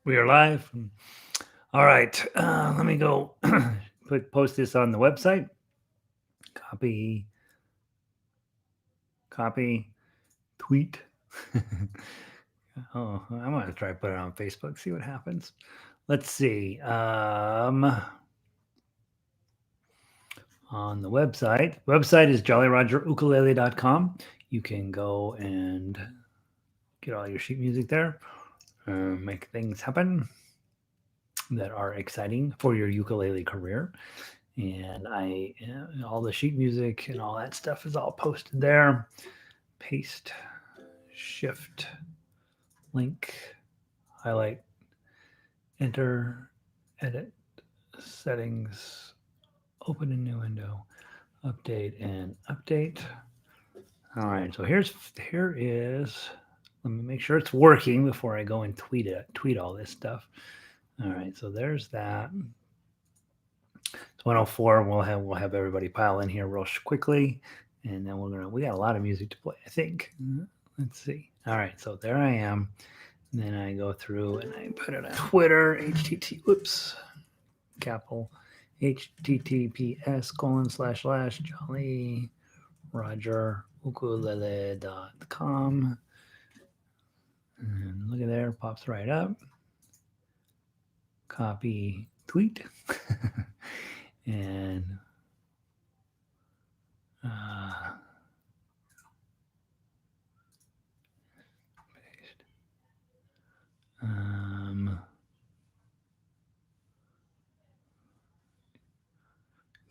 We are live. All right. Let me go post this on the website. Copy, copy, tweet. Oh, I'm going to try to put it on Facebook, see what happens. Let's see. On the website is jollyrogerukulele.com. You can go and get all your sheet music there, make things happen that are exciting for your ukulele career. And all the sheet music and all that stuff is all posted there. Paste, shift, link, highlight, enter, edit, settings, open a new window, update and update. All right, so here is. Let me make sure it's working before I go and tweet all this stuff. All right, so there's that. It's 104. We'll have everybody pile in here real quickly, and then we got a lot of music to play, I think. Let's see. All right, so there I am. And then I go through and I put it on Twitter. Capital https://jollyrogerukulele.com. And look at there, pops right up. Copy tweet. And paste.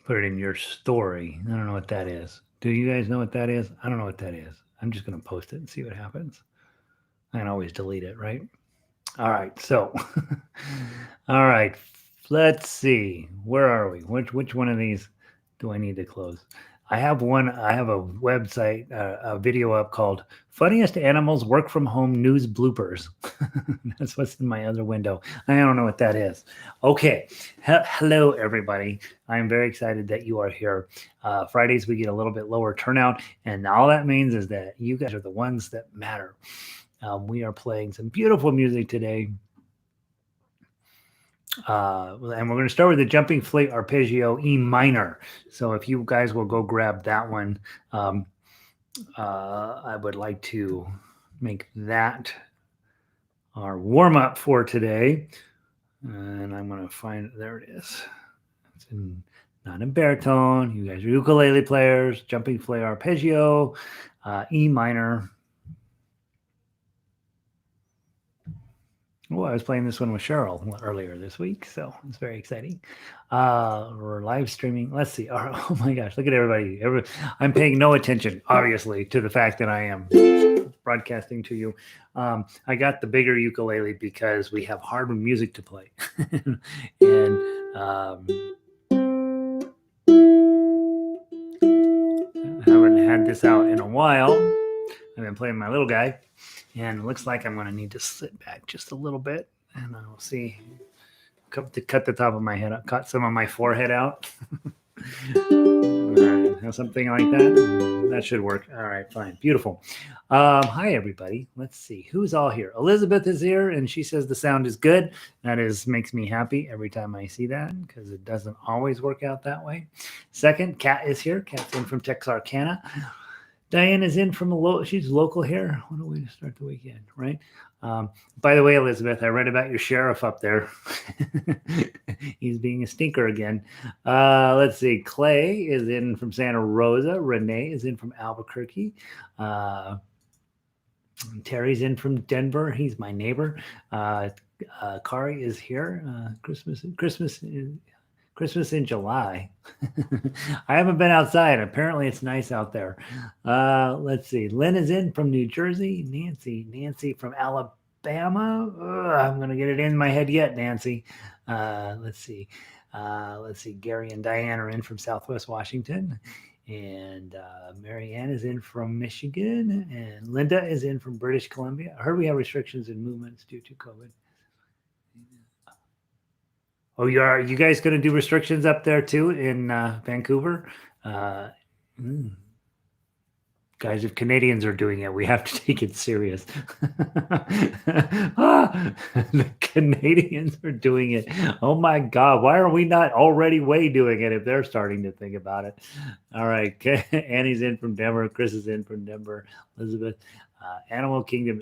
Put it in your story. I don't know what that is. Do you guys know what that is? I don't know what that is. I'm just going to post it and see what happens. I can always delete it, right? All right. So, all right. Let's see. Where are we? Which one of these do I need to close? I have a website, a video up called Funniest Animals Work From Home News Bloopers. That's what's in my other window. I don't know what that is. Okay. Hello, everybody. I'm very excited that you are here. Fridays, we get a little bit lower turnout, and all that means is that you guys are the ones that matter. We are playing some beautiful music today. And we're going to start with the Jumping Flute Arpeggio E minor. So if you guys will go grab that one, I would like to make that our warm up for today. And I'm going to find, there it is. It's not in baritone. You guys are ukulele players. Jumping Flute Arpeggio, E minor. Oh, I was playing this one with Cheryl earlier this week, so it's very exciting. We're live streaming. Let's see. Oh my gosh, look at everybody. I'm paying no attention, obviously, to the fact that I am broadcasting to you. I got the bigger ukulele because we have hard music to play. And I haven't had this out in a while. I've been playing my little guy. And it looks like I'm going to need to sit back just a little bit. And I'll see. Cut the top of my head up. Cut some of my forehead out. All right. Something like that. That should work. All right. Fine. Beautiful. Hi, everybody. Let's see. Who's all here? Elizabeth is here, and she says the sound is good. That makes me happy every time I see that because it doesn't always work out that way. Second, Kat is here. Kat's in from Texarkana. Diane is in from she's local here. What a way to start the weekend, right? By the way, Elizabeth, I read about your sheriff up there. He's being a stinker again. Let's see. Clay is in from Santa Rosa. Renee is in from Albuquerque. Terry's in from Denver. He's my neighbor. Kari is here. Christmas in July. I haven't been outside. Apparently it's nice out there. Let's see. Lynn is in from New Jersey. Nancy from Alabama. I'm going to get it in my head yet, Nancy. Let's see. Gary and Diane are in from Southwest Washington. And Marianne is in from Michigan. And Linda is in from British Columbia. I heard we have restrictions in movements due to COVID. Oh, you guys going to do restrictions up there too in Vancouver? Guys, if Canadians are doing it, we have to take it serious. The Canadians are doing it. Oh my God. Why are we not already way doing it if they're starting to think about it? All right. Annie's in from Denver. Chris is in from Denver. Elizabeth. Animal Kingdom.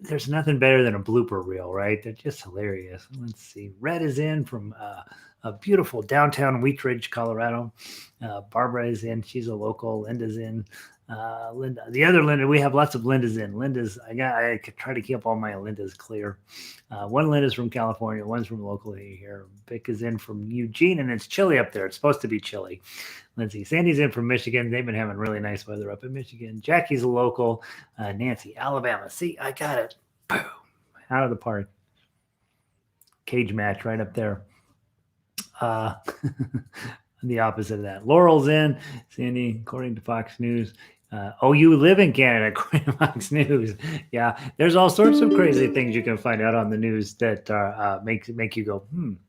There's nothing better than a blooper reel, right? They're just hilarious. Let's see. Red is in from a beautiful downtown Wheat Ridge, Colorado. Barbara is in. She's a local. Linda's in. Linda, the other Linda, we have lots of Lindas in. I try to keep all my Lindas clear. One Linda's from California, one's from locally here. Vic is in from Eugene, and it's chilly up there. It's supposed to be chilly. Let's see. Sandy's in from Michigan. They've been having really nice weather up in Michigan. Jackie's a local. Nancy, Alabama. See, I got it. Boom. Out of the park. Cage match right up there. The opposite of that. Laurel's in. Sandy, according to Fox News. You live in Canada, according to Fox News. Yeah, there's all sorts of crazy things you can find out on the news that make you go,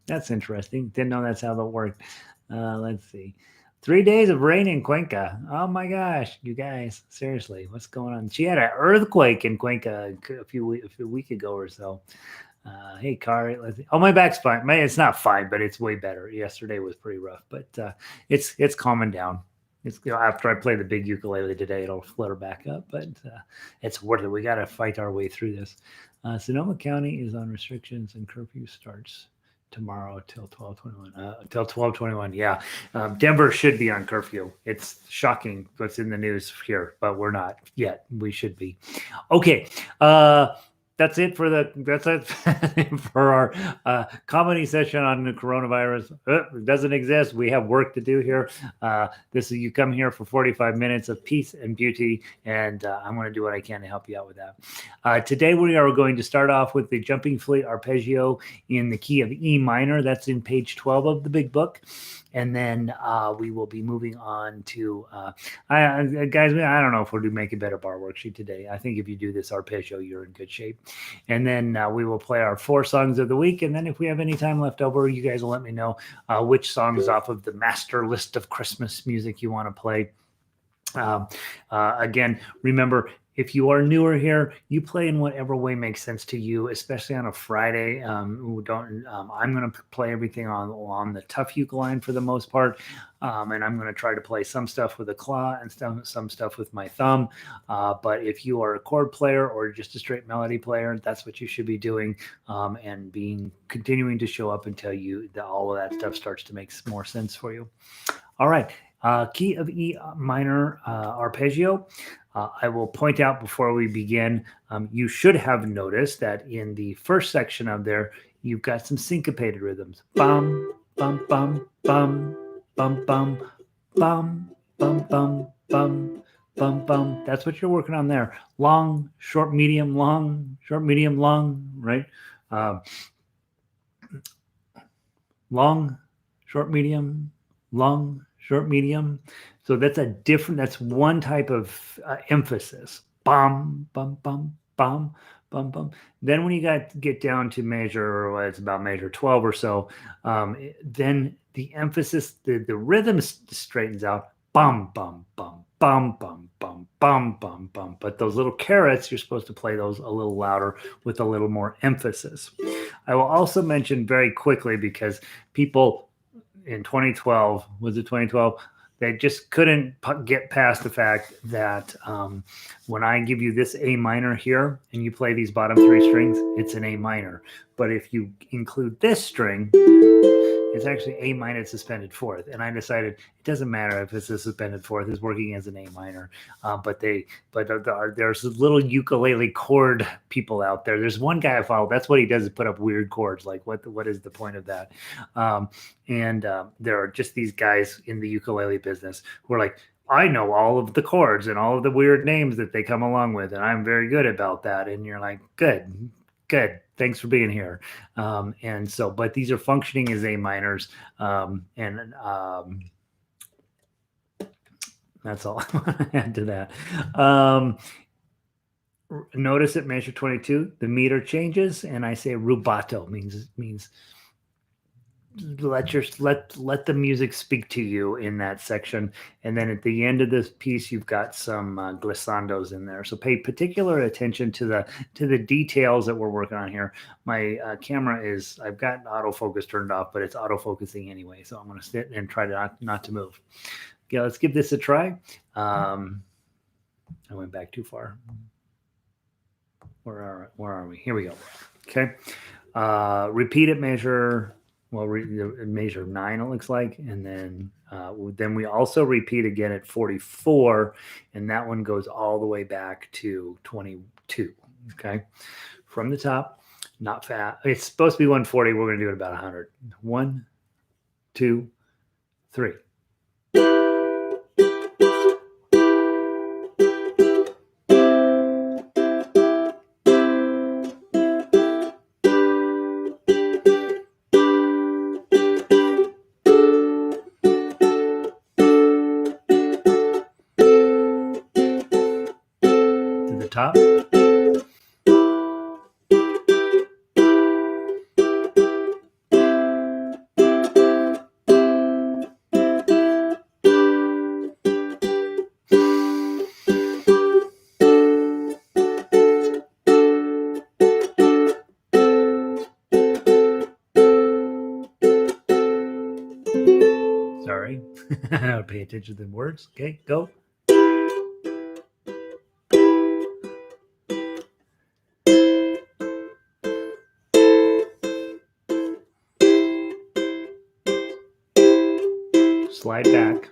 that's interesting. Didn't know that's how that worked. Let's see. 3 days of rain in Cuenca. Oh my gosh, you guys, seriously, what's going on? She had an earthquake in Cuenca a week ago or so. Hey, Kari. My back's fine. It's not fine, but it's way better. Yesterday was pretty rough, but it's calming down. It's after I play the big ukulele today, it'll flutter back up, but it's worth it. We got to fight our way through this. Sonoma County is on restrictions and curfew starts tomorrow till 12/21. Till 12/21. Yeah, Denver should be on curfew. It's shocking what's in the news here, but we're not yet. We should be. Okay. That's it for our comedy session on the coronavirus. It doesn't exist. We have work to do here. You come here for 45 minutes of peace and beauty, and I'm going to do what I can to help you out with that. Today we are going to start off with the Jumping Flute arpeggio in the key of E minor. That's in page 12 of the big book. And then we will be moving on to, guys, I don't know if we'll make a better bar worksheet today. I think if you do this arpeggio, you're in good shape. And then we will play our 4 songs of the week. And then if we have any time left over, you guys will let me know which songs off of the master list of Christmas music you want to play. Again, remember, if you are newer here, you play in whatever way makes sense to you, especially on a Friday. I'm going to play everything on the tough uke line for the most part, and I'm going to try to play some stuff with a claw and some stuff with my thumb. But if you are a chord player or just a straight melody player, that's what you should be doing, and continuing to show up until all of that stuff starts to make more sense for you. All right. Key of E minor arpeggio. I will point out before we begin, you should have noticed that in the first section of there, you've got some syncopated rhythms. Bum, bum, bum, bum, bum, bum, bum, bum, bum, bum, bum, bum. That's what you're working on there. Long, short, medium, long, short, medium, long, right? Long, short, medium, long, short, medium. So that's one type of emphasis. Bum, bum, bum, bum, bum, bum. Then when you get down to about measure 12 or so, then the emphasis, the rhythm straightens out. Bum, bum, bum, bum, bum, bum, bum, bum, bum. But those little carrots, you're supposed to play those a little louder with a little more emphasis. I will also mention very quickly, because people in 2012, was it 2012? They just couldn't get past the fact that when I give you this A minor here and you play these bottom 3 strings, it's an A minor. But if you include this string, it's actually A minor suspended fourth. And I decided it doesn't matter if it's a suspended fourth, it's working as an A minor. But there's little ukulele chord people out there. There's one guy I follow. That's what he does, is put up weird chords. Like what is the point of that? And there are just these guys in the ukulele business who are like, I know all of the chords and all of the weird names that they come along with, and I'm very good about that. And you're like, good. Thanks for being here. But these are functioning as A minors. That's all I want to add to that. Notice at measure 22, the meter changes, and I say rubato means let the music speak to you in that section. And then at the end of this piece, you've got some glissandos in there. So pay particular attention to the details that we're working on here. My camera is, I've got autofocus turned off, but it's autofocusing anyway. So I'm going to sit and try to not to move. Yeah, let's give this a try. I went back too far. Where are we? Here we go. Okay. Repeat it, measure. Well, measure 9, it looks like, and then we also repeat again at 44, and that one goes all the way back to 22. Okay, from the top, not fast. It's supposed to be 140. We're going to do it about 100. 1, 2, 3. Top. Sorry, I'll pay attention to the words. Okay, go. Slide back.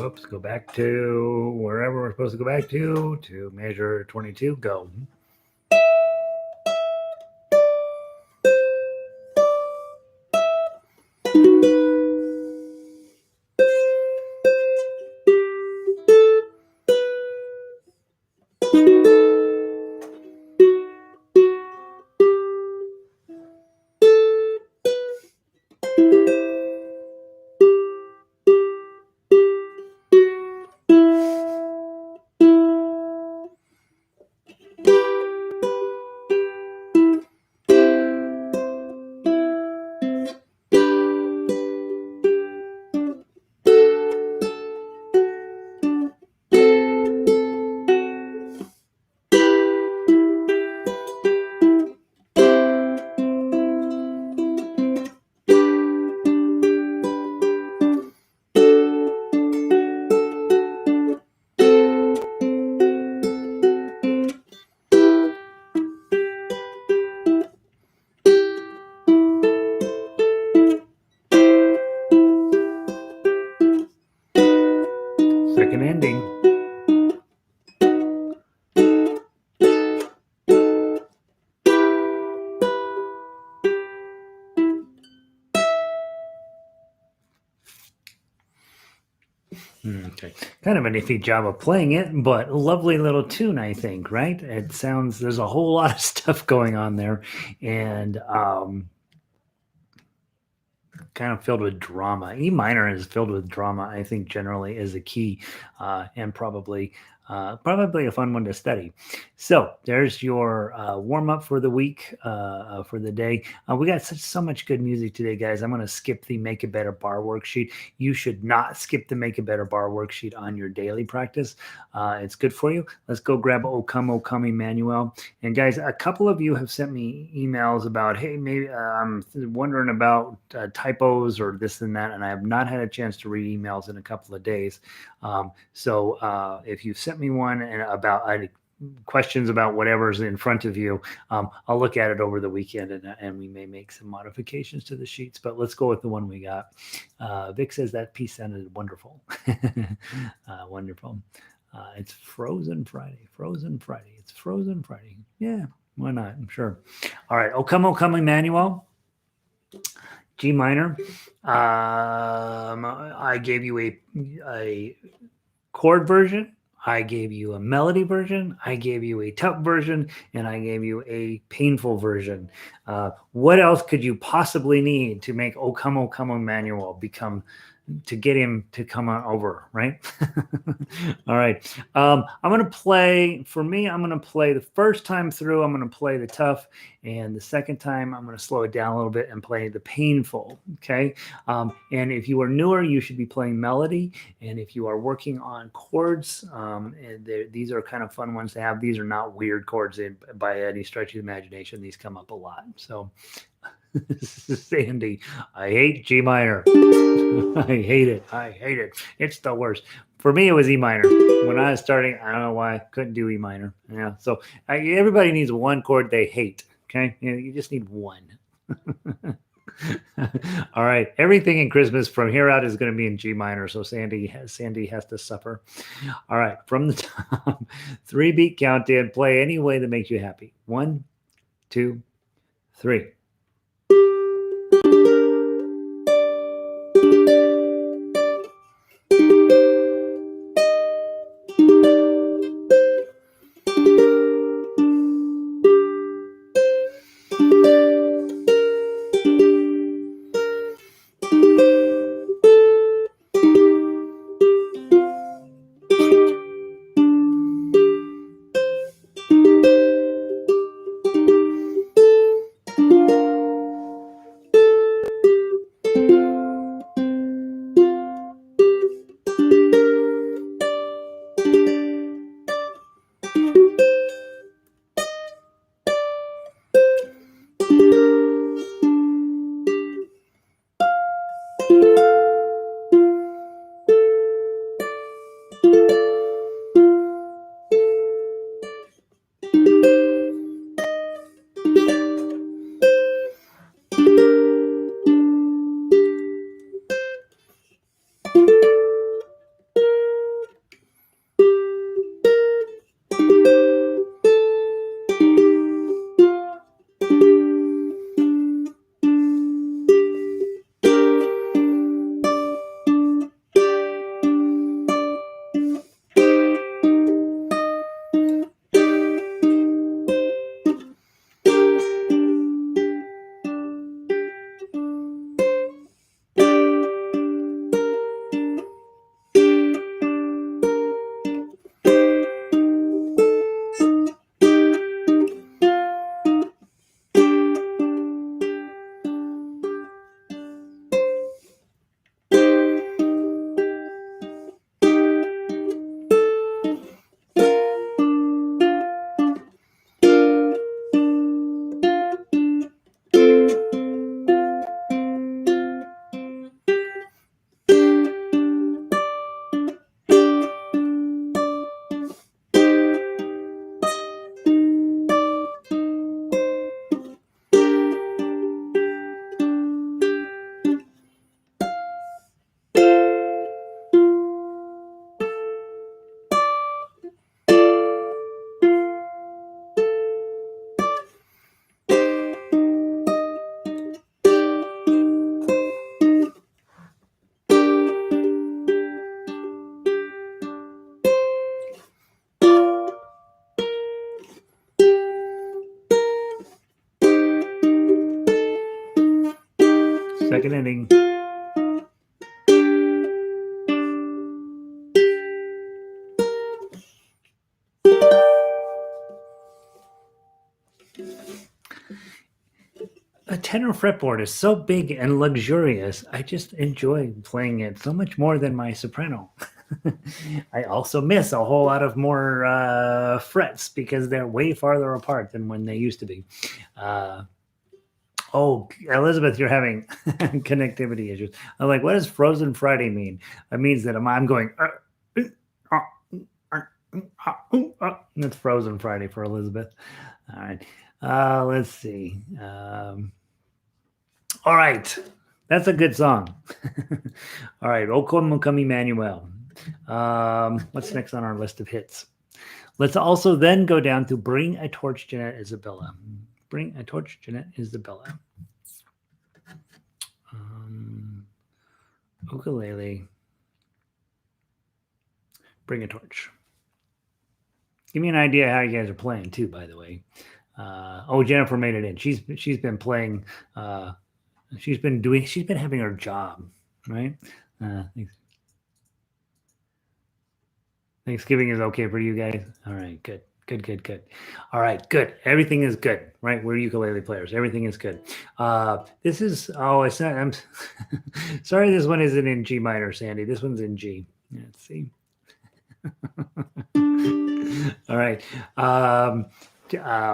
Whoops, go back to wherever we're supposed to go back to measure 22, go. Second ending. Okay, kind of an iffy job of playing it, but lovely little tune, I think, right? It sounds, there's a whole lot of stuff going on there, and kind of filled with drama. E minor is filled with drama, I think, generally is a key, and probably a fun one to study. So there's your warm up for the week, for the day. We got so much good music today, guys. I'm going to skip the Make It Better bar worksheet. You should not skip the Make It Better bar worksheet on your daily practice. It's good for you. Let's go grab O Come Emmanuel. And guys, a couple of you have sent me emails about, hey, maybe I'm wondering about typos or this and that, and I have not had a chance to read emails in a couple of days. So if you sent me one and about questions about whatever's in front of you, I'll look at it over the weekend and we may make some modifications to the sheets. But let's go with the one we got. Vic says that piece sounded wonderful. Wonderful. It's Frozen Friday. Frozen Friday. It's Frozen Friday. Yeah, why not? I'm sure. All right. O Come Emmanuel. G minor. I gave you a chord version. I gave you a melody version. I gave you a tough version, and I gave you a painful version. What else could you possibly need to make O Come Emmanuel become, to get him to come on over, right? All right. I'm going to play, for me, I'm going to play the first time through, I'm going to play the tough, and the second time, I'm going to slow it down a little bit and play the painful, okay? And if you are newer, you should be playing melody, and if you are working on chords, these are kind of fun ones to have. These are not weird chords by any stretch of the imagination. These come up a lot. So Sandy, I hate G minor. I hate it. I hate it. It's the worst. For me, it was E minor. When I was starting, I don't know why I couldn't do E minor. Yeah. So everybody needs one chord they hate. Okay. You just need one. All right. Everything in Christmas from here out is going to be in G minor. So Sandy has to suffer. All right. From the top, 3-beat countdown. Play any way that makes you happy. 1, 2, 3. Second inning. A tenor fretboard is so big and luxurious. I just enjoy playing it so much more than my soprano. I also miss a whole lot of more frets because they're way farther apart than when they used to be. Oh, Elizabeth, you're having connectivity issues. I'm like, what does Frozen Friday mean? It means that I'm going. That's Frozen Friday for Elizabeth. All right. Let's see. All right. That's a good song. All right. Okon Mukami Manuel. What's next on our list of hits? Let's also then go down to Bring a Torch, Jeanette Isabella. Bring a Torch, Jeanette Isabella. Ukulele. Bring a Torch. Give me an idea how you guys are playing too, by the way. Oh, Jennifer made it in. She's been playing. She's been having her job, right? Thanksgiving is okay for you guys. All right, good. All right, good. Everything is good, right? We're ukulele players. Everything is good. This is it's not. I'm sorry. This one isn't in G minor, Sandy. This one's in G. Let's see. All right.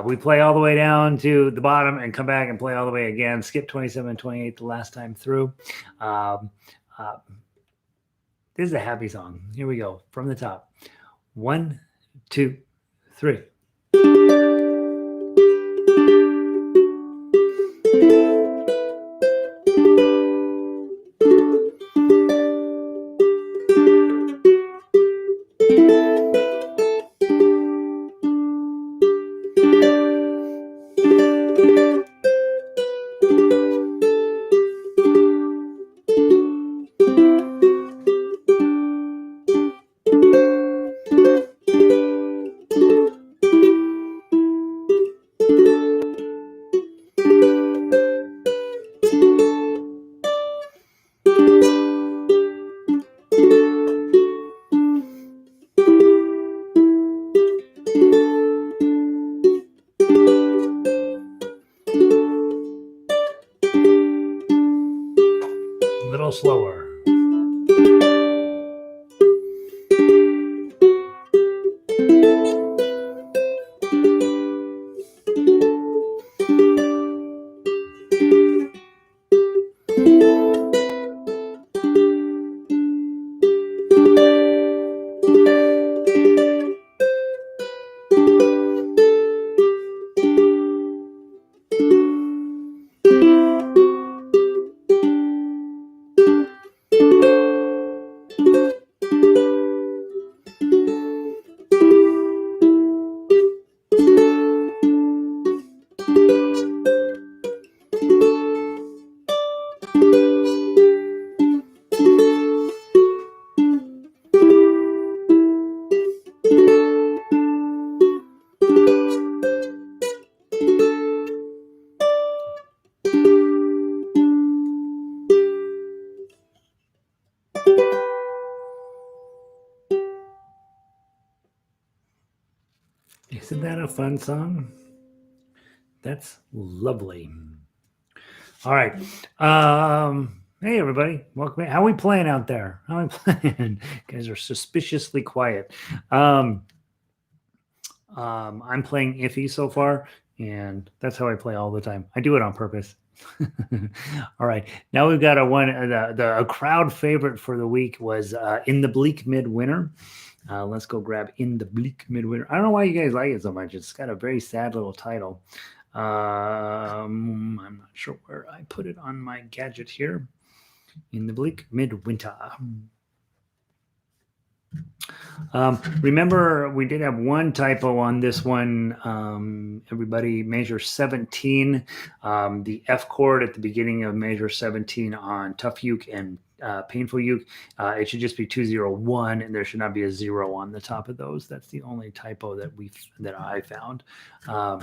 We play all the way down to the bottom and come back and play all the way again. Skip 27 and 28 the last time through. This is a happy song. Here we go from the top. 1, 2, 3. A little slower. Isn't that a fun song? That's lovely. All right. Hey, everybody. Welcome. How are we playing out there? How are we playing? You guys are suspiciously quiet. I'm playing iffy so far, and that's how I play all the time. I do it on purpose. All right. Now we've got a crowd favorite for the week was In the Bleak Midwinter. Let's go grab In the Bleak Midwinter. I don't know why you guys like it so much. It's got a very sad little title. I'm not sure where I put it on my gadget here. In the Bleak Midwinter. Remember, we did have one typo on this one. Everybody, measure 17. The F chord at the beginning of measure 17 on tough uke and painful uke, it should just be 201, and there should not be a 0 on the top of those. That's the only typo that I found. Oh,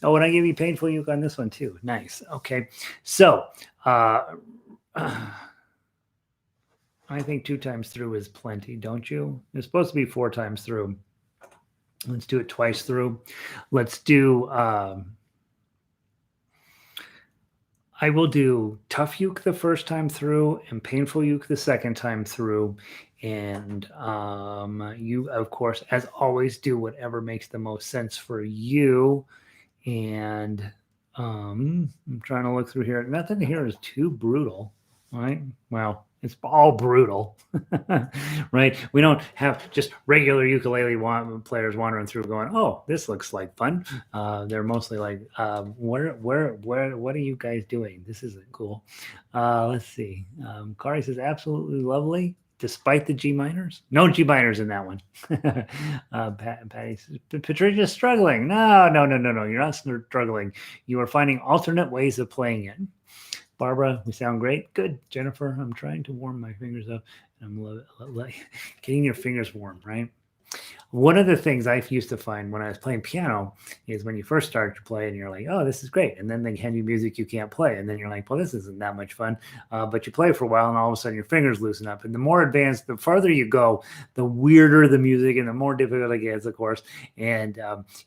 and I gave you painful uke on this one too. Nice. Okay, so I think 2 times through is plenty, don't you? It's supposed to be 4 times through. Let's do it twice through. Let's do. I will do tough uke the first time through and painful uke the second time through. And you, of course, as always, do whatever makes the most sense for you. And I'm trying to look through here. Nothing here is too brutal, right? Well, it's all brutal, right? We don't have just regular ukulele players wandering through going, "Oh, this looks like fun." They're mostly like, what are you guys doing? This isn't cool." Let's see. Kari says, "Absolutely lovely." Despite the G minors, no G minors in that one. Patty says, Patricia's struggling. No. You're not struggling. You are finding alternate ways of playing it. Barbara, we sound great. Good. Jennifer, I'm trying to warm my fingers up. I'm getting your fingers warm, right? One of the things I used to find when I was playing piano is when you first start to play and you're like, oh, this is great. And then they hand you music you can't play. And then you're like, well, this isn't that much fun. But you play for a while and all of a sudden your fingers loosen up. And the more advanced, the farther you go, the weirder the music and the more difficult it gets, of course. And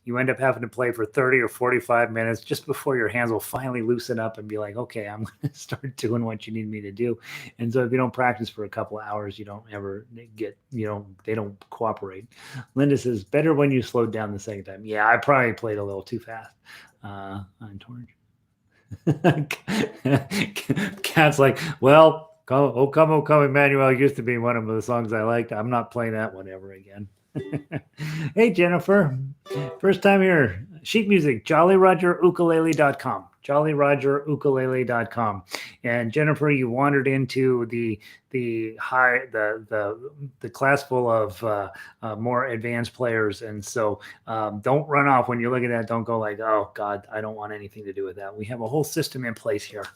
you end up having to play for 30 or 45 minutes just before your hands will finally loosen up and be like, okay, I'm going to start doing what you need me to do. And so if you don't practice for a couple of hours, you don't ever get, they don't cooperate. Linda says, better when you slowed down the second time. Yeah, I probably played a little too fast on Torrent. Cat's like, well, oh come, Emmanuel used to be one of the songs I liked. I'm not playing that one ever again. Hey, Jennifer. First time here. Sheet music, jollyrogerukulele.com. jollyrogerukulele.com. And Jennifer, you wandered into the class full of more advanced players, and so don't run off when you look at that. Don't go like, oh God, I don't want anything to do with that. We have a whole system in place here.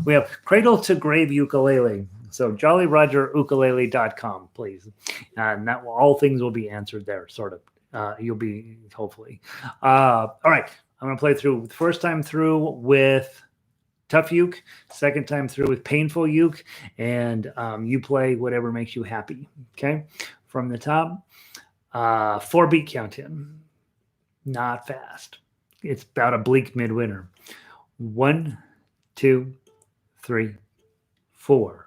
We have cradle to grave ukulele. So jollyrogerukulele.com, please. And that will, all things will be answered there, sort of. You'll be, hopefully. All right. I'm going to play through the first time through with tough uke, second time through with painful uke, and you play whatever makes you happy. Okay. From the top, 4-beat count in. Not fast. It's about a bleak midwinter. 1, 2, 3, 4.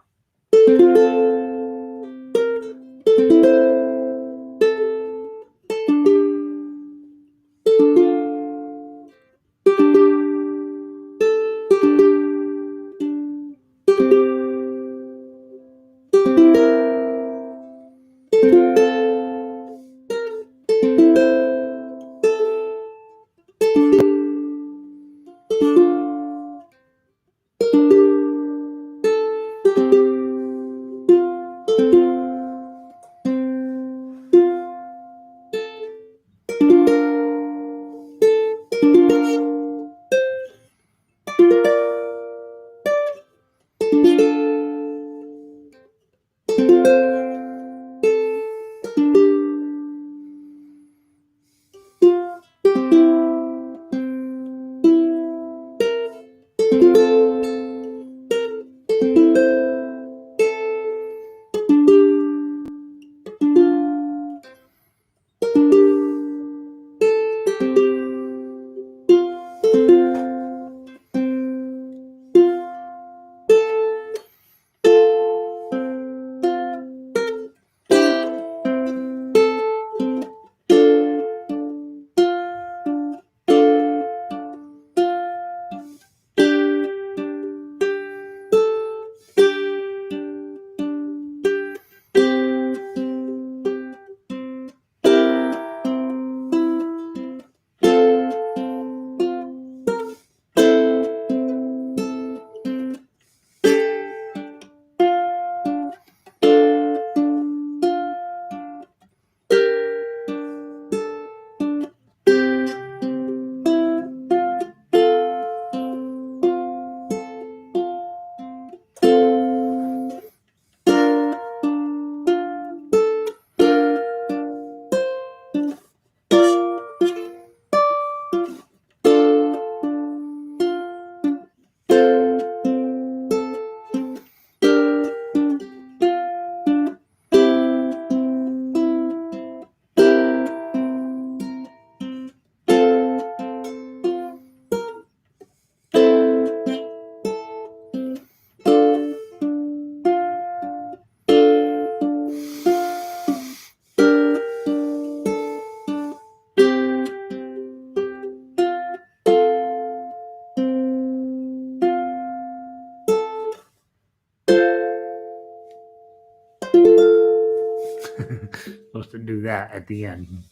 to do that at the end.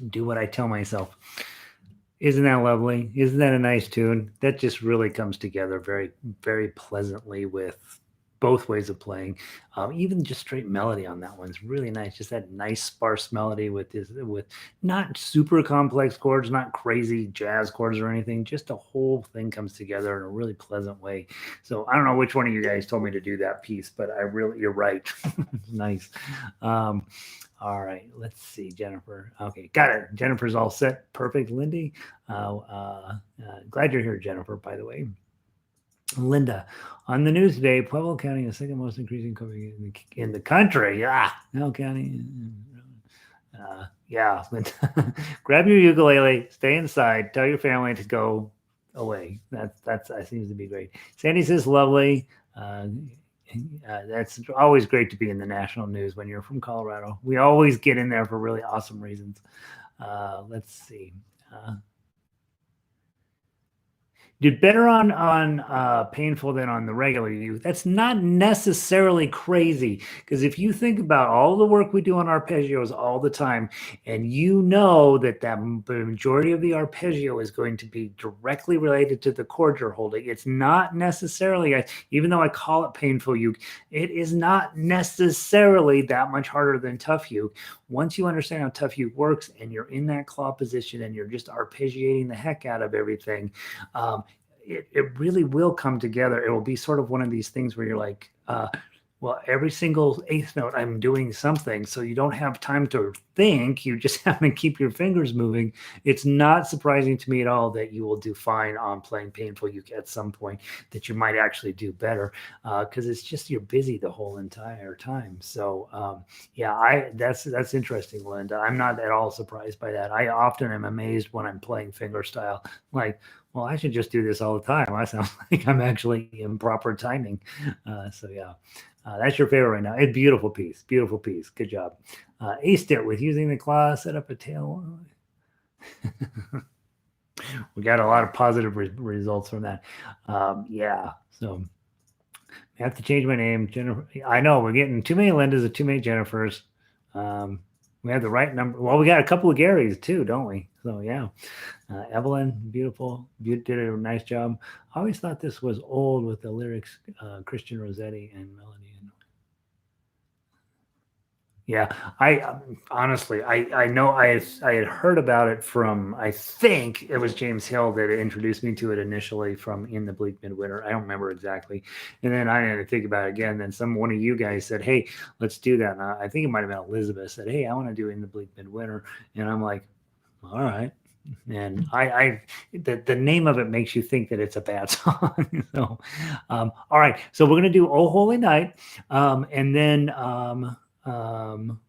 Do what I tell myself. Isn't that lovely? Isn't that a nice tune? That just really comes together very, very pleasantly with both ways of playing. Even just straight melody on that one's really nice. Just that nice sparse melody with not super complex chords, not crazy jazz chords or anything. Just the whole thing comes together in a really pleasant way. So I don't know which one of you guys told me to do that piece, but you're right. Nice. All right, let's see, Jennifer. Okay, got it. Jennifer's all set. Perfect, Lindy. Glad you're here, Jennifer, by the way. Linda, on the news today, Pueblo County is the second most increasing COVID in the country. Yeah, no county. Yeah, Linda. Grab your ukulele, stay inside, tell your family to go away. That seems to be great. Sandy says lovely. That's always great to be in the national news when you're from Colorado. We always get in there for really awesome reasons. Let's see. Did better on painful than on the regular youth. That's not necessarily crazy, because if you think about all the work we do on arpeggios all the time, and you know that the majority of the arpeggio is going to be directly related to the chord you're holding, it's not necessarily, even though I call it painful uke, it is not necessarily that much harder than tough uke. Once you understand how tough uke works and you're in that claw position and you're just arpeggiating the heck out of everything, it really will come together. It will be sort of one of these things where you're like, well, every single eighth note, I'm doing something. So you don't have time to think. You just have to keep your fingers moving. It's not surprising to me at all that you will do fine on playing painful uke at some point, that you might actually do better, because it's just you're busy the whole entire time. So yeah, that's interesting, Linda. I'm not at all surprised by that. I often am amazed when I'm playing finger style, like, well, I should just do this all the time. I sound like I'm actually in proper timing. So yeah. That's your favorite right now. It's beautiful piece. Beautiful piece. Good job. Aced it with using the claw, set up a tail. We got a lot of positive results from that. Yeah. So I have to change my name. Jennifer. I know we're getting too many Lindas and too many Jennifers. We have the right number. Well, we got a couple of Garys too, don't we? So yeah. Evelyn, beautiful. You did a nice job. I always thought this was old with the lyrics, Christian Rossetti and melody. Yeah, I honestly, I know I had heard about it from, I think it was James Hill that introduced me to it initially from In the Bleak Midwinter. I don't remember exactly. And then I had to think about it again. Then one of you guys said, hey, let's do that. And I think it might have been Elizabeth said, hey, I want to do In the Bleak Midwinter. And I'm like, all right. And the name of it makes you think that it's a bad song. So, all right. So we're going to do Oh Holy Night. And then,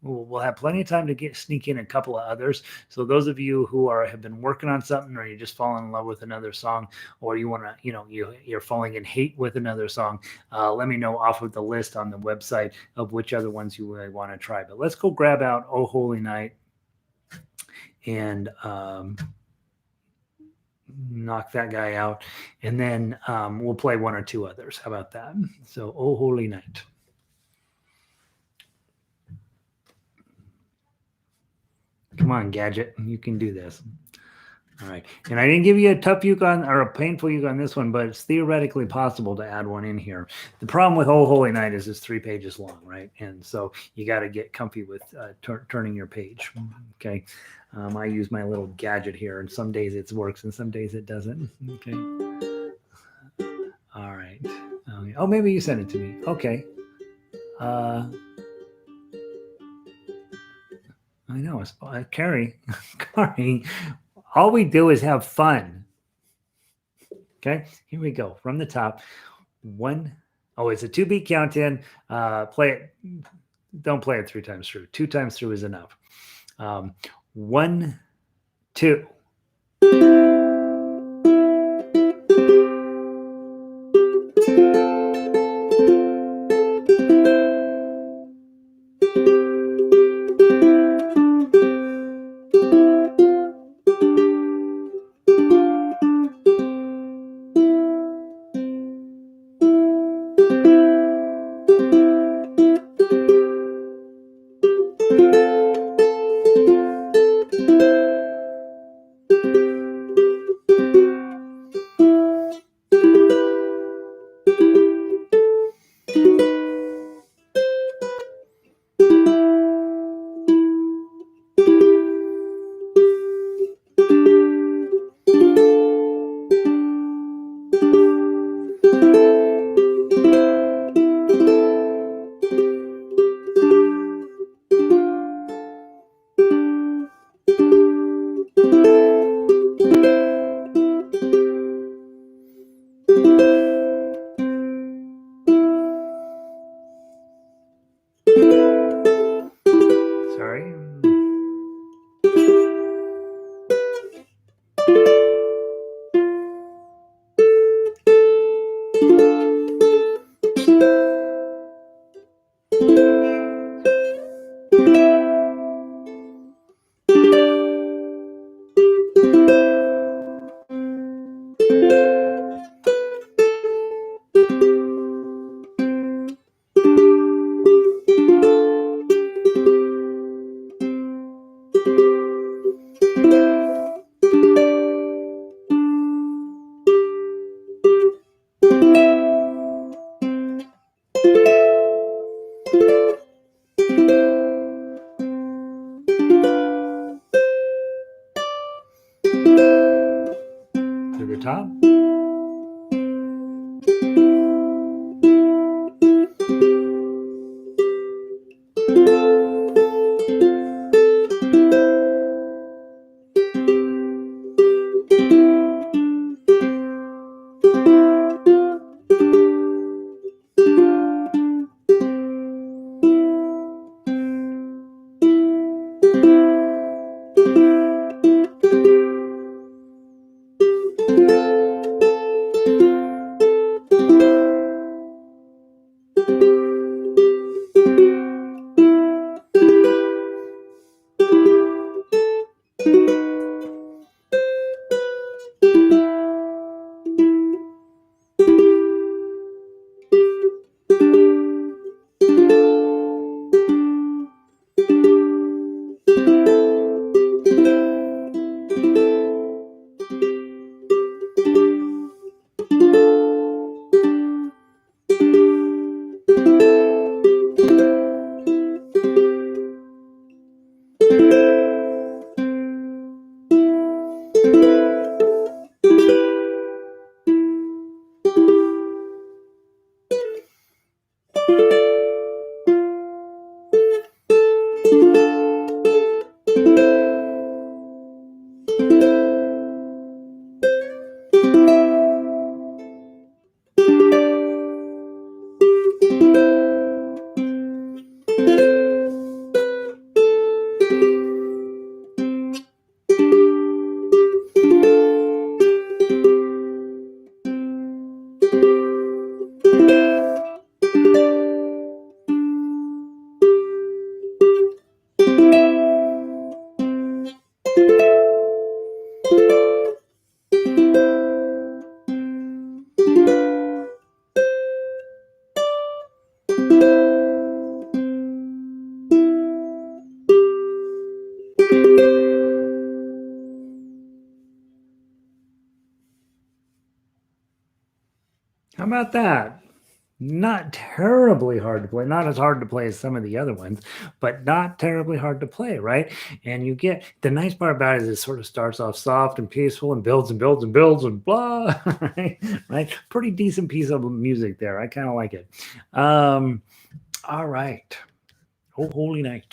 we'll have plenty of time to sneak in a couple of others. So those of you who have been working on something, or you just fallen in love with another song, or you want to, you're falling in hate with another song, let me know off of the list on the website of which other ones you really want to try. But let's go grab out Oh Holy Night and knock that guy out, and then we'll play one or two others. How about that? So Oh Holy Night. Come on, Gadget. You can do this. All right. And I didn't give you a tough uke or a painful uke on this one, but it's theoretically possible to add one in here. The problem with Oh Holy Night is it's 3 pages long, right? And so you got to get comfy with turning your page. Okay. I use my little gadget here, and some days it works and some days it doesn't. Okay. All right. Oh, maybe you sent it to me. Okay. I know. It's Carrie. Carrie. All we do is have fun. Okay, here we go from the top. One, oh, it's a 2-beat count in. Play it. Don't play it 3 times through. 2 times through is enough. 1, 2. to the top. How about that? Not terribly hard to play, not as hard to play as some of the other ones, but not terribly hard to play, right? And you get the nice part about it is it sort of starts off soft and peaceful and builds and builds and builds and blah, right? Right? Pretty decent piece of music there. I kind of like it. All right. Oh, holy night.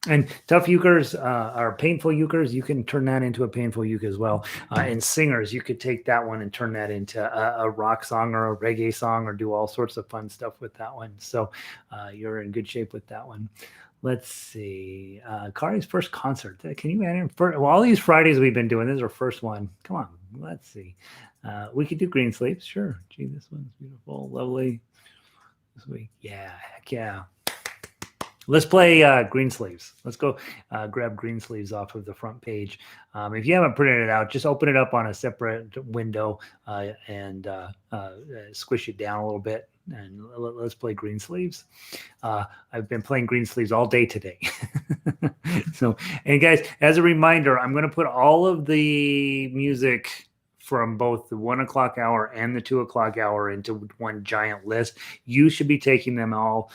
And tough euchres are painful euchres. You can turn that into a painful uke as well. And singers, you could take that one and turn that into a rock song or a reggae song or do all sorts of fun stuff with that one. So you're in good shape with that one. Let's see. Kari's first concert. Can you add in? Well, all these Fridays we've been doing, this is our first one. Come on. Let's see. We could do Green Sleeves. Sure. Gee, this one's beautiful. Lovely. This week. Yeah. Heck yeah. Let's play Green Sleeves. Let's go grab Green Sleeves off of the front page. If you haven't printed it out, just open it up on a separate window and squish it down a little bit. And let's play Green Sleeves. I've been playing Green Sleeves all day today. So, and guys, as a reminder, I'm going to put all of the music from both the 1 o'clock hour and the 2 o'clock hour into one giant list. You should be taking them all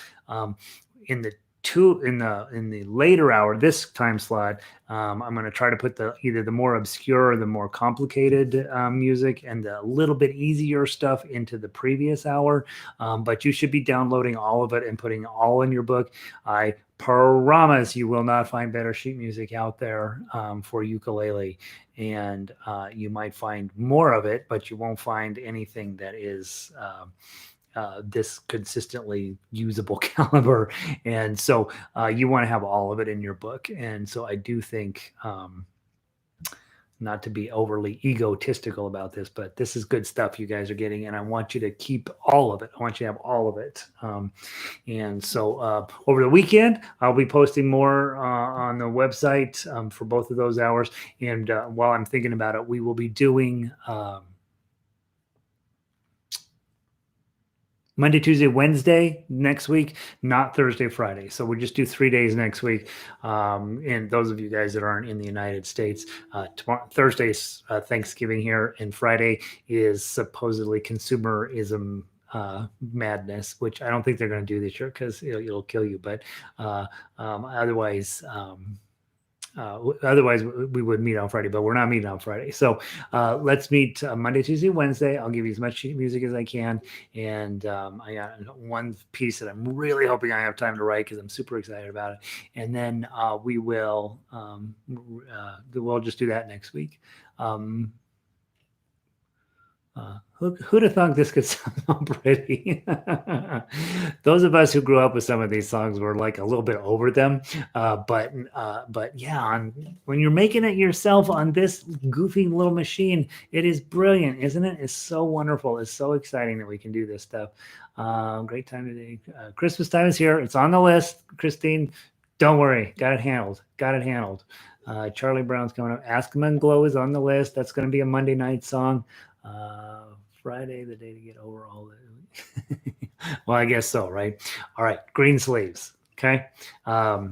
in the later hour, this time slot. I'm going to try to put either the more obscure or the more complicated music and the little bit easier stuff into the previous hour. But you should be downloading all of it and putting all in your book. I promise you will not find better sheet music out there for ukulele. And you might find more of it, but you won't find anything that is this consistently usable caliber. And so you want to have all of it in your book. And so I do think, not to be overly egotistical about this, but this is good stuff you guys are getting. And I want you to keep all of it. I want you to have all of it. And so over the weekend, I'll be posting more on the website for both of those hours. And while I'm thinking about it, we will be doing Monday, Tuesday, Wednesday next week, not Thursday, Friday. So we'll just do 3 days next week. And those of you guys that aren't in the United States, Thursday's Thanksgiving here, and Friday is supposedly consumerism madness, which I don't think they're going to do this year because it'll kill you. But otherwise, Otherwise, we would meet on Friday, but we're not meeting on Friday. So let's meet Monday, Tuesday, Wednesday. I'll give you as much sheet music as I can. And I got one piece that I'm really hoping I have time to write because I'm super excited about it. And then we'll just do that next week. Who'd have thought this could sound pretty? Those of us who grew up with some of these songs were like a little bit over them, but yeah, when you're making it yourself on this goofy little machine, it is brilliant, isn't it? It's so wonderful. It's so exciting that we can do this stuff. Great time today. Christmas time is here. It's on the list, Christine. Don't worry, got it handled. Got it handled. Charlie Brown's coming up. Askman Glow is on the list. That's going to be a Monday night song. Friday, the day to get over all the. Well, I guess so, right? All right, green sleeves. Okay. What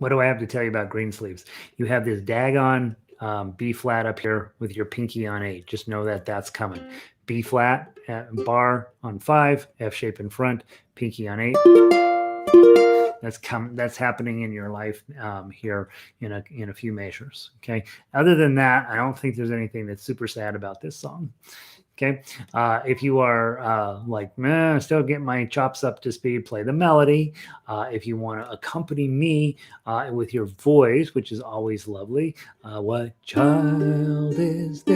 do I have to tell you about green sleeves? You have this daggone B flat up here with your pinky on 8. Just know that that's coming. B flat, bar on 5, F shape in front, pinky on 8. That's happening in your life here in a few measures. Okay. Other than that, I don't think there's anything that's super sad about this song. Okay. If you are like, man, still get my chops up to speed, play the melody. If you want to accompany me with your voice, which is always lovely. What child is there?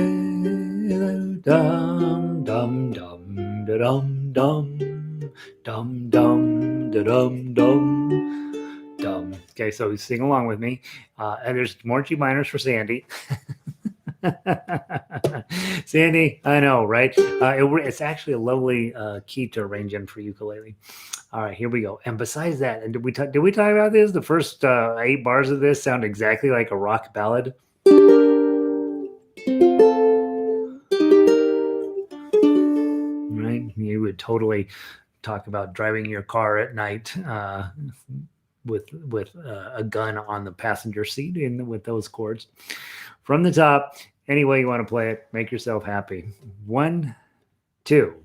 Dum dum dum da dum dum dum dum da dum dum dum. Okay, so sing along with me. And there's more G minors for Sandy. Sandy, I know, right? It's actually a lovely key to arrange in for ukulele. All right, here we go. And besides that, and did we talk about this? The first 8 bars of this sound exactly like a rock ballad. Right? You would totally talk about driving your car at night with a gun on the passenger seat with those chords. From the top, any way you want to play it, make yourself happy. 1, 2.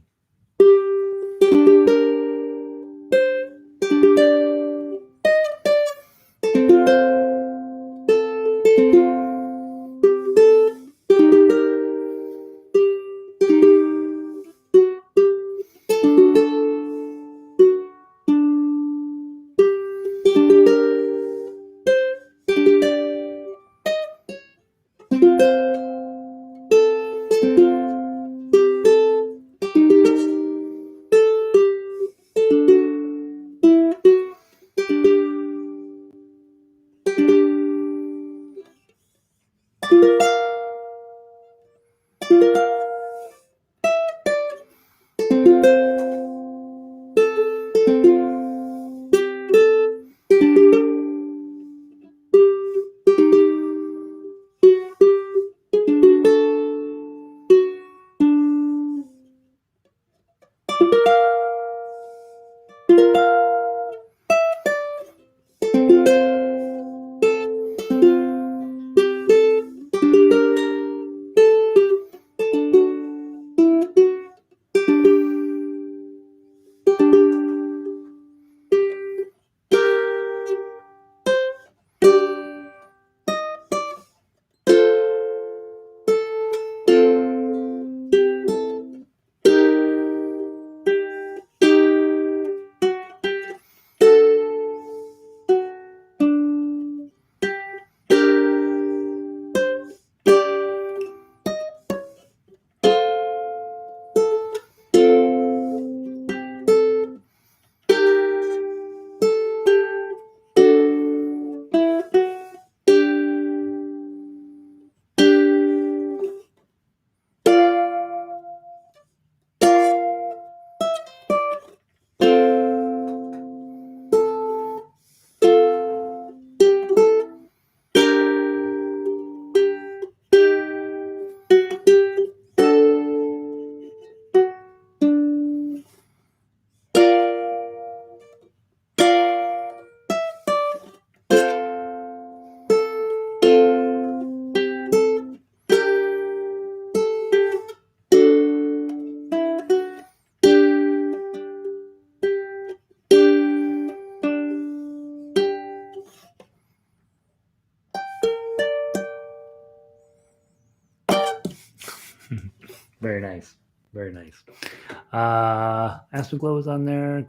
Very nice. Very nice. Aspen Glow is on there.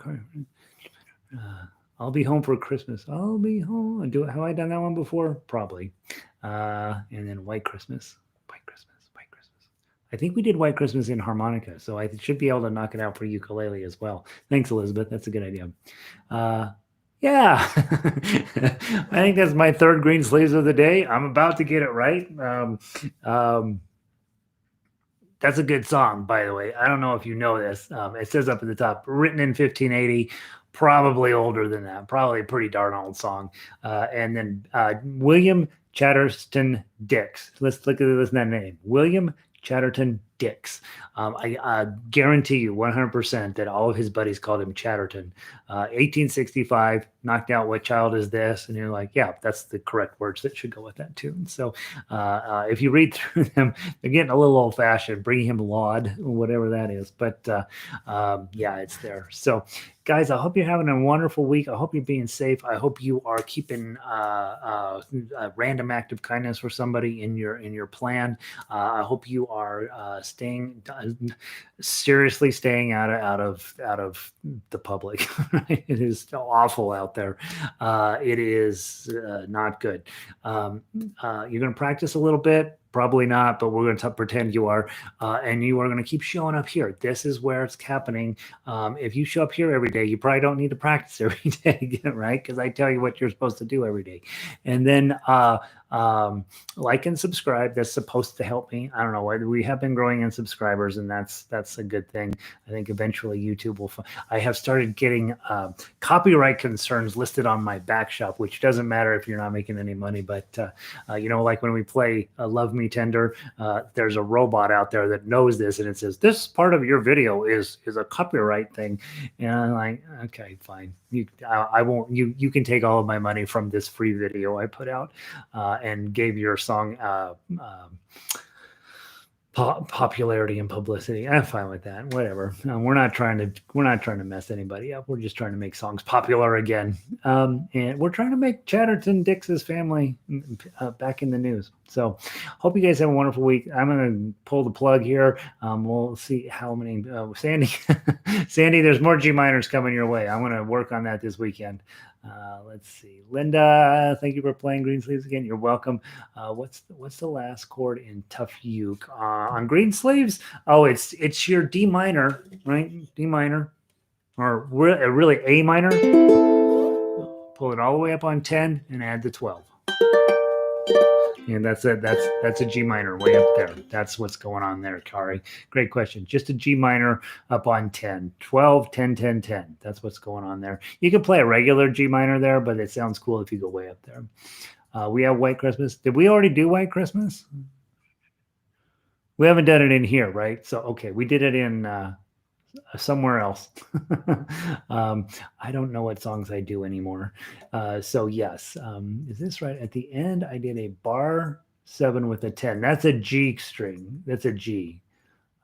I'll be home for Christmas. I'll be home. Have I done that one before? Probably. And then White Christmas. White Christmas. White Christmas. I think we did White Christmas in harmonica, so I should be able to knock it out for ukulele as well. Thanks, Elizabeth. That's a good idea. Yeah, I think that's my third green sleeves of the day. I'm about to get it right. That's a good song, by the way. I don't know if you know this. It says up at the top, written in 1580, probably older than that, probably a pretty darn old song. And then William Chatterton Dix. Let's look at this name. William Chatterton Dix. I guarantee you 100% that all of his buddies called him Chatterton. 1865, knocked out What Child Is This? And you're like, yeah, that's the correct words that should go with that tune. So if you read through them, they're getting a little old fashioned, bringing him laud, whatever that is. But yeah, it's there. So guys, I hope you're having a wonderful week. I hope you're being safe. I hope you are keeping a random act of kindness for somebody in your plan. I hope you are seriously staying out of the public. It is awful out there. It is not good. You're going to practice a little bit. Probably not, but we're going to pretend you are, and you are going to keep showing up here. This is where it's happening. If you show up here every day, you probably don't need to practice every day, right? Because I tell you what you're supposed to do every day. And then like and subscribe. That's supposed to help me. I don't know. We have been growing in subscribers, and that's a good thing. I think eventually YouTube will. I have started getting copyright concerns listed on my back shop, which doesn't matter if you're not making any money. But like when we play Love Me Tender, there's a robot out there that knows this, and it says this part of your video is a copyright thing. And I'm like, okay, fine. I won't. You can take all of my money from this free video I put out and gave your song popularity and publicity. I'm fine with that. Whatever. We're not trying to mess anybody up. We're just trying to make songs popular again. And we're trying to make Chatterton Dix's family back in the news. So hope you guys have a wonderful week. I'm going to pull the plug here. We'll see how many Sandy, there's more G minors coming your way. I'm going to work on that this weekend. Let's see. Linda, thank you for playing Green Sleeves again. You're welcome. What's the last chord in Tough Uke on Green Sleeves? Oh, it's your D minor, right? D minor, or really A minor. Pull it all the way up on 10 and add the 12. And that's it. That's a G minor way up there. That's what's going on there, Kari. Great question. Just a G minor up on 10, 12, 10, 10, 10. That's what's going on there. You can play a regular G minor there, but it sounds cool if you go way up there. We have White Christmas. Did we already do White Christmas? We haven't done it in here, right? So, okay, we did it in somewhere else. I don't know what songs I do anymore. So yes, is this right? At the end, I did a bar 7 with a 10. That's a G string. That's a G.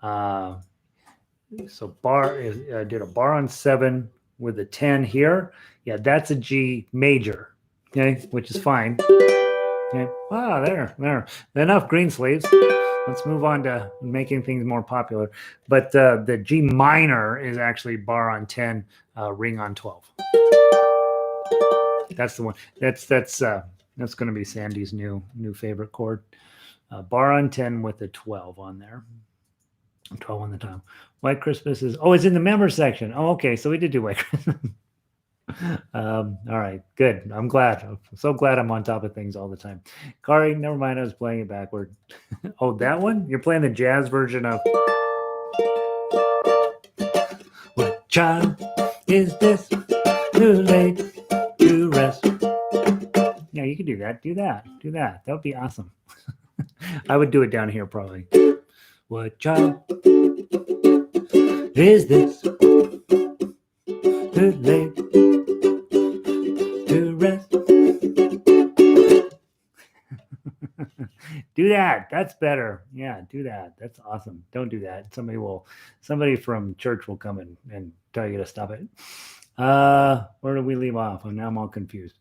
So bar is I did a bar on 7 with a 10 here. Yeah, that's a G major. Okay, which is fine. Okay. There. Enough green sleeves. Let's move on to making things more popular. But the G minor is actually bar on 10, ring on 12. That's the one. That's going to be Sandy's new favorite chord. Bar on 10 with a 12 on there. 12 on the top. White Christmas is, it's in the member section. Oh, okay. So we did do White Christmas. All right, good. I'm glad. I'm so glad I'm on top of things all the time. Kari, never mind. I was playing it backward. Oh, that one? You're playing the jazz version of What Child Is This? Too late to rest. Yeah, you can do that. Do that. That would be awesome. I would do it down here probably. What child is this? Too late to rest. Do that. That's better. Yeah, do that. That's awesome. Don't do that. Somebody from church will come and tell you to stop it. Where do we leave off? Now I'm all confused.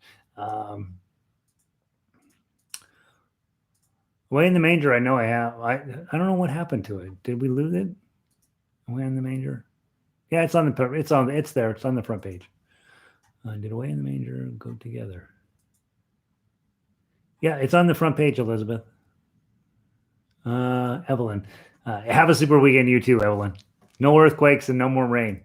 Away in the Manger, I know I have. I don't know what happened to it. Did we lose it? Away in the Manger. Yeah, it's on the. It's on. It's there. It's on the front page. Did Away in the Manger go together? Yeah, it's on the front page, Elizabeth. Evelyn, have a super weekend, you too, Evelyn. No earthquakes and no more rain.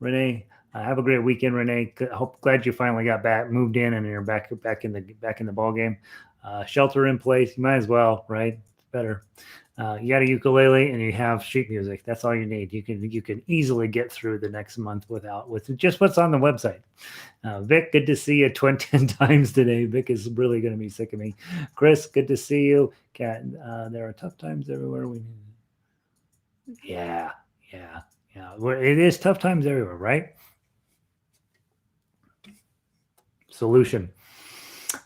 Renee, have a great weekend, Renee. Glad you finally got back, moved in, and you're back in the ball game. Shelter in place. You might as well, right? It's better. You got a ukulele and you have sheet music. That's all you need. You can easily get through the next month with just what's on the website. Vic, good to see you 10 times today. Vic is really going to be sick of me. Chris, good to see you. Kat, there are tough times everywhere. Yeah. Well, it is tough times everywhere, right? Solution.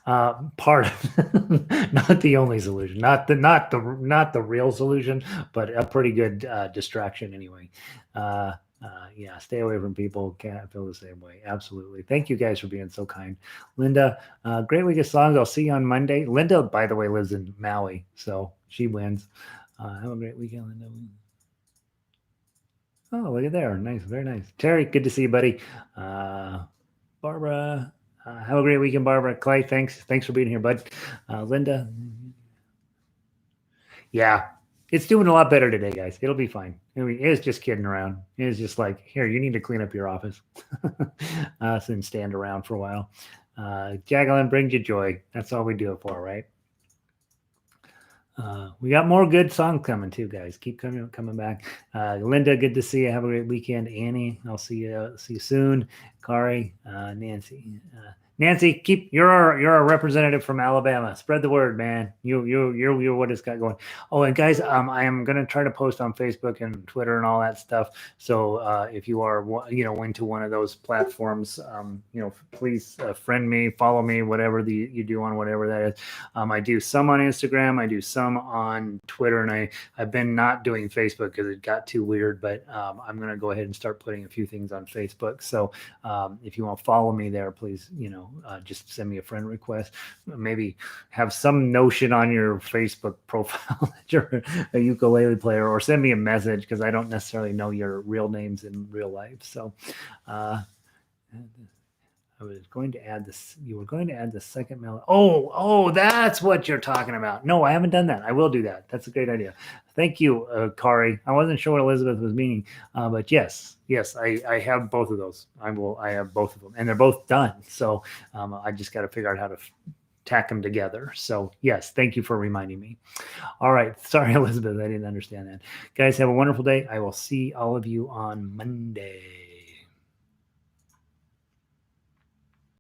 Part of, not the only solution, not the real solution, but a pretty good distraction anyway. Yeah, stay away from people. Can't feel the same way. Absolutely. Thank you guys for being so kind. Linda, great week of songs. I'll see you on Monday. Linda, by the way, lives in Maui, so she wins. Have a great weekend, Linda. Oh, look at there. Nice. Very nice. Terry, good to see you, buddy. Barbara, have a great weekend, Barbara. Clay, thanks for being here, bud. Linda, yeah, it's doing a lot better today, guys. It'll be fine. I mean, it's just kidding around. It's just like, here, you need to clean up your office, and stand around for a while. Jacqueline brings you joy. That's all we do it for, right? We got more good songs coming too, guys. Keep coming back. Linda, good to see you. Have a great weekend. Annie, I'll see you soon. Kari, Nancy, Nancy, you're our representative from Alabama. Spread the word, man. You're what it's got going. Oh, and guys, I am gonna try to post on Facebook and Twitter and all that stuff. So if you are into one of those platforms, please friend me, follow me, whatever you do on whatever that is. I do some on Instagram, I do some on Twitter, and I've been not doing Facebook because it got too weird. But I'm gonna go ahead and start putting a few things on Facebook. So if you want to follow me there, please, just send me a friend request. Maybe have some notion on your Facebook profile that you're a ukulele player, or send me a message because I don't necessarily know your real names in real life. So I was going to add this. You were going to add the second melody. Oh, that's what you're talking about. No, I haven't done that. I will do that. That's a great idea. Thank you, Kari. I wasn't sure what Elizabeth was meaning, but yes, I have both of those. I have both of them, and they're both done. So I just got to figure out how to tack them together. So yes, thank you for reminding me. All right. Sorry, Elizabeth. I didn't understand that. Guys, have a wonderful day. I will see all of you on Monday.